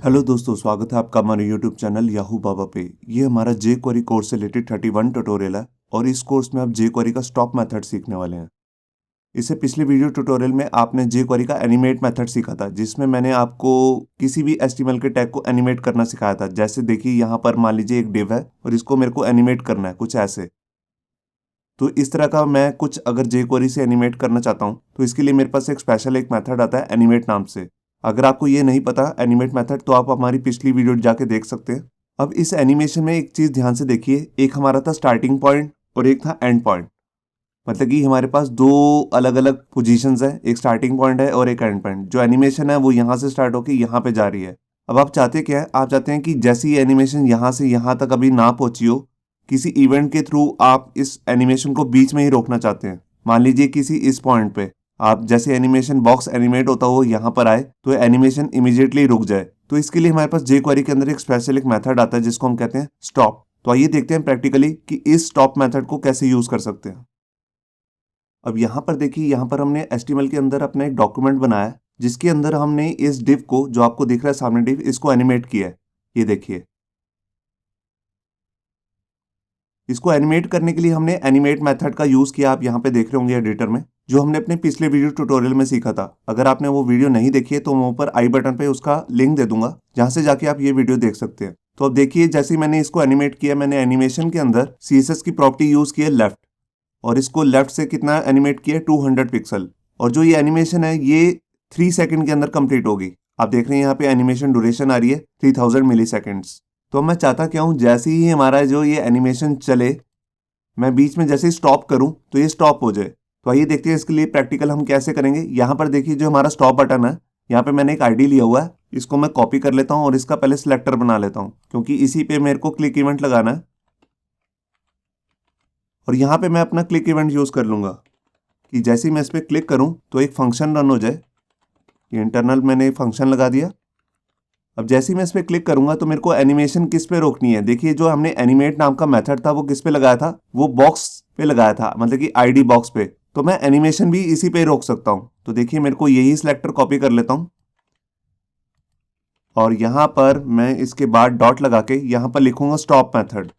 Hello दोस्तों, स्वागत है आपका हमारे यूट्यूब चैनल याहू बाबा पे। ये हमारा जे क्वेरी कोर्स से रिलेटेड 31 ट्यूटोरियल है और इस कोर्स में आप जे क्वेरी का स्टॉप मेथड सीखने वाले हैं। इससे पिछले वीडियो ट्यूटोरियल में आपने जे क्वेरी का एनिमेट मेथड सीखा था, जिसमें मैंने आपको किसी भी एचटीएमएल के टैग को एनिमेट करना सिखाया था। जैसे देखिए, यहाँ पर मान लीजिए एक डिव है और इसको मेरे को एनिमेट करना है कुछ ऐसे। तो इस तरह का मैं कुछ अगर जे क्वेरी से एनिमेट करना चाहता हूँ तो इसके लिए मेरे पास एक मेथड आता है एनिमेट नाम से। अगर आपको ये नहीं पता एनिमेट मेथड तो आप हमारी पिछली वीडियो जाके देख सकते हैं। अब इस एनिमेशन में एक चीज़ ध्यान से देखिए, एक हमारा था स्टार्टिंग पॉइंट और एक था एंड पॉइंट। मतलब कि हमारे पास दो अलग अलग पोजीशंस हैं, एक स्टार्टिंग पॉइंट है और एक एंड पॉइंट। जो एनिमेशन है वो यहाँ से स्टार्ट होकर यहाँ पे जा रही है। अब आप चाहते क्या है, आप चाहते हैं कि जैसी ये एनिमेशन यहाँ से यहाँ तक अभी ना पहुंची हो, किसी इवेंट के थ्रू आप इस एनिमेशन को बीच में ही रोकना चाहते हैं। मान लीजिए किसी इस पॉइंट पे आप जैसे एनिमेशन बॉक्स एनिमेट होता हो यहाँ पर आए तो एनिमेशन इमीडिएटली रुक जाए। तो इसके लिए हमारे पास जे क्वेरी के अंदर एक मेथड आता है जिसको हम कहते हैं स्टॉप। तो आइए देखते हैं प्रैक्टिकली कि इस स्टॉप मेथड को कैसे यूज कर सकते हैं। अब यहाँ पर देखिए, यहाँ पर हमने HTML के अंदर अपना एक डॉक्यूमेंट बनाया है जिसके अंदर हमने इस डिव को, जो आपको दिख रहा है सामने डिव, इसको एनिमेट किया है। ये देखिए, इसको एनिमेट करने के लिए हमने एनिमेट मेथड का यूज किया। आप यहाँ पे देख रहे होंगे एडिटर में, जो हमने अपने पिछले वीडियो ट्यूटोरियल में सीखा था। अगर आपने वो वीडियो नहीं देखी है तो मैं ऊपर आई बटन पे उसका लिंक दे दूंगा, जहां से जाके आप ये वीडियो देख सकते हैं। तो अब देखिए, जैसे मैंने इसको एनिमेट किया, मैंने एनिमेशन के अंदर CSS की प्रॉपर्टी यूज की है लेफ्ट, और इसको लेफ्ट से कितना एनिमेट किया 200 पिक्सल। और जो ये एनिमेशन है ये 3 सेकंड के अंदर कंप्लीट होगी। आप देख रहे हैं यहाँ पे एनिमेशन ड्यूरेशन आ रही है 3000 मिली सेकेंड्स। तो मैं चाहता क्या हूँ, जैसे ही हमारा जो ये एनिमेशन चले, मैं बीच में जैसे ही स्टॉप करूं तो ये स्टॉप हो जाए। तो आइए देखते हैं इसके लिए प्रैक्टिकल हम कैसे करेंगे। यहाँ पर देखिए, जो हमारा स्टॉप बटन है, यहाँ पे मैंने एक आईडी लिया हुआ है, इसको मैं कॉपी कर लेता हूँ और इसका पहले सिलेक्टर बना लेता हूँ, क्योंकि इसी पे मेरे को क्लिक इवेंट लगाना है। और यहाँ पे मैं अपना क्लिक इवेंट यूज कर लूंगा कि जैसे ही मैं इस पर क्लिक करूँ तो एक फंक्शन रन हो जाए। ये इंटरनल मैंने एक फंक्शन लगा दिया। अब जैसे ही मैं इस पर क्लिक करूंगा तो मेरे को एनिमेशन किस पे रोकनी है। देखिए, जो हमने एनिमेट नाम का मेथड था वो किस पे लगाया था, वो बॉक्स पे लगाया था, मतलब कि आईडी बॉक्स पे। तो मैं एनिमेशन भी इसी पे रोक सकता हूं। तो देखिए, मेरे को यही सिलेक्टर कॉपी कर लेता हूं और यहां पर मैं इसके बाद डॉट लगा के यहां पर लिखूंगा स्टॉप मेथड।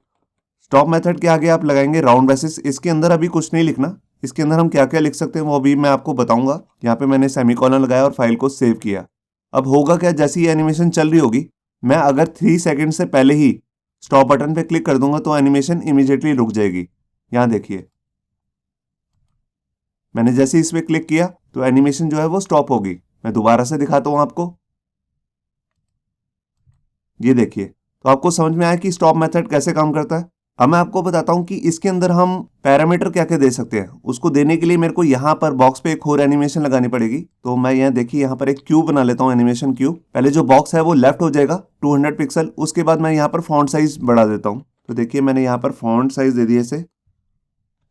स्टॉप मेथड के आगे आप लगाएंगे राउंड ब्रेसेस। इसके अंदर अभी कुछ नहीं लिखना, इसके अंदर हम क्या क्या लिख सकते हैं वो अभी मैं आपको बताऊंगा। यहाँ पे मैंने सेमीकोलन लगाया और फाइल को सेव किया। अब होगा क्या, जैसी एनिमेशन चल रही होगी, मैं अगर 3 सेकंड से पहले ही स्टॉप बटन पे क्लिक कर दूंगा तो एनिमेशन इमीडिएटली रुक जाएगी। यहां देखिए, मैंने जैसे इस पे क्लिक किया तो एनिमेशन जो है वो स्टॉप होगी। मैं दोबारा से दिखाता हूं आपको। ये देखिए, तो आपको समझ में आया कि स्टॉप मेथड कैसे काम करता है। अब मैं आपको बताता हूं कि इसके अंदर हम पैरामीटर क्या क्या दे सकते हैं। उसको देने के लिए मेरे को यहाँ पर बॉक्स पे एक और एनिमेशन लगानी पड़ेगी। तो मैं यहाँ देखिए, यहाँ पर एक क्यूब बना लेता हूँ, एनिमेशन क्यूब। पहले जो बॉक्स है वो लेफ्ट हो जाएगा 200 पिक्सल। उसके बाद मैं यहाँ पर फॉन्ट साइज बढ़ा देता हूँ। तो देखिए, मैंने यहाँ पर फॉन्ट साइज दे दिया इसे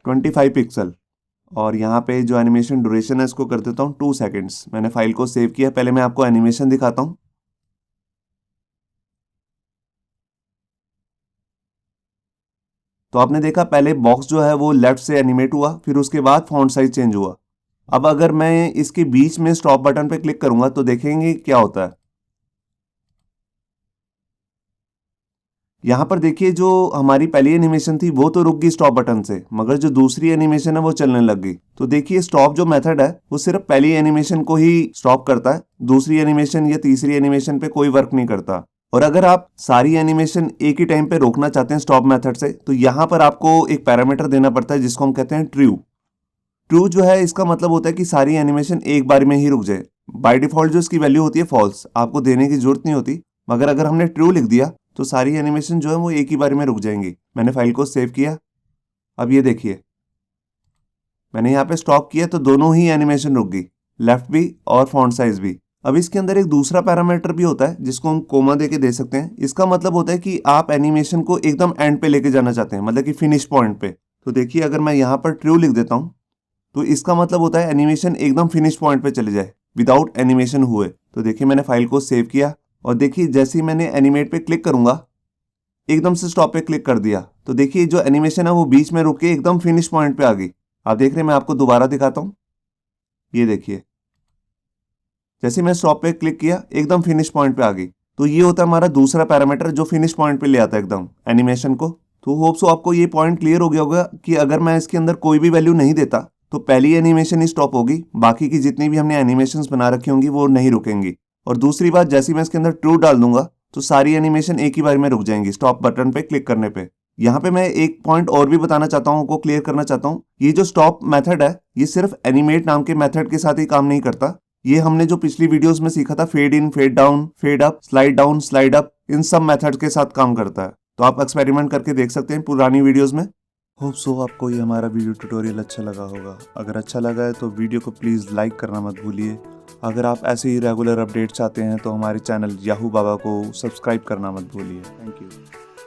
25 पिक्सल। और यहाँ पे जो एनिमेशन ड्यूरेशन है इसको कर देता हूँ 2 सेकेंड्स। मैंने फाइल को सेव किया। पहले मैं आपको एनिमेशन दिखाता हूँ। तो आपने देखा, पहले बॉक्स जो है वो लेफ्ट से एनिमेट हुआ, फिर उसके बाद फॉन्ट साइज चेंज हुआ। अब अगर मैं इसके बीच में स्टॉप बटन पे क्लिक करूंगा तो देखेंगे क्या होता है। यहां पर देखिए, जो हमारी पहली एनिमेशन थी वो तो रुक गई स्टॉप बटन से, मगर जो दूसरी एनिमेशन है वो चलने लग गई। तो देखिए, स्टॉप जो मेथड है वो सिर्फ पहली एनिमेशन को ही स्टॉप करता है, दूसरी एनिमेशन या तीसरी एनिमेशन पे कोई वर्क नहीं करता। और अगर आप सारी एनिमेशन एक ही टाइम पे रोकना चाहते हैं स्टॉप मेथड से, तो यहां पर आपको एक पैरामीटर देना पड़ता है जिसको हम कहते हैं ट्रू। ट्रू जो है, इसका मतलब होता है कि सारी एनिमेशन एक बार में ही रुक जाए। बाय डिफॉल्ट जो इसकी वैल्यू होती है फॉल्स, आपको देने की जरूरत नहीं होती। मगर अगर हमने ट्रू लिख दिया तो सारी एनिमेशन जो है वो एक ही बार में रुक जाएंगी। मैंने फाइल को सेव किया। अब ये देखिए, मैंने यहाँ पे स्टॉप किया तो दोनों ही एनिमेशन रुक गई, लेफ्ट भी और फॉन्ट साइज भी। अब इसके अंदर एक दूसरा पैरामीटर भी होता है जिसको हम कोमा दे के दे सकते हैं। इसका मतलब होता है कि आप एनिमेशन को एकदम एंड पे लेके जाना चाहते हैं, मतलब कि फिनिश पॉइंट पे। तो देखिए, अगर मैं यहाँ पर ट्रू लिख देता हूँ तो इसका मतलब होता है एनिमेशन एकदम फिनिश पॉइंट पे चले जाए विदाउट एनिमेशन हुए। तो देखिए, मैंने फाइल को सेव किया और देखिए, जैसे ही मैंने एनिमेट पे क्लिक करूंगा, एकदम से स्टॉप पे क्लिक कर दिया तो देखिए, जो एनिमेशन है वो बीच में रुक के एकदम फिनिश पॉइंट पे आ गई। आप देख रहे हैं, मैं आपको दोबारा दिखाता हूं। ये देखिए, जैसे मैं स्टॉप पे क्लिक किया एकदम फिनिश पॉइंट पे आ गई। तो ये होता है हमारा दूसरा पैरामीटर जो फिनिश पॉइंट पे ले आता है एकदम एनिमेशन को। तो होप सो आपको ये पॉइंट क्लियर हो गया होगा कि अगर मैं इसके अंदर कोई भी वैल्यू नहीं देता तो पहली एनिमेशन ही स्टॉप होगी, बाकी की जितनी भी हमने एनिमेशंस बना रखी होंगी वो नहीं रुकेंगी। और दूसरी बात, जैसे ही मैं इसके अंदर ट्रू डाल दूंगा तो सारी एनिमेशन एक ही बार में रुक जाएंगी स्टॉप बटन पे क्लिक करने पे। यहाँ पे मैं एक पॉइंट और भी बताना चाहता हूँ, आपको क्लियर करना चाहता हूँ। ये जो स्टॉप मेथड है ये सिर्फ एनिमेट नाम के मेथड के साथ ही काम नहीं करता। ये हमने जो पिछली वीडियोस में सीखा था fade in, fade down, fade up, slide down, slide up, इन सब मेथड्स के साथ काम करता है। तो आप एक्सपेरिमेंट करके देख सकते हैं पुरानी वीडियोस में। होप सो आपको ये हमारा वीडियो ट्यूटोरियल अच्छा लगा होगा। अगर अच्छा लगा है तो वीडियो को प्लीज़ लाइक करना मत भूलिए। अगर आप ऐसे ही रेगुलर अपडेट्स चाहते हैं तो हमारे चैनल याहू बाबा को सब्सक्राइब करना मत भूलिए। Thank you.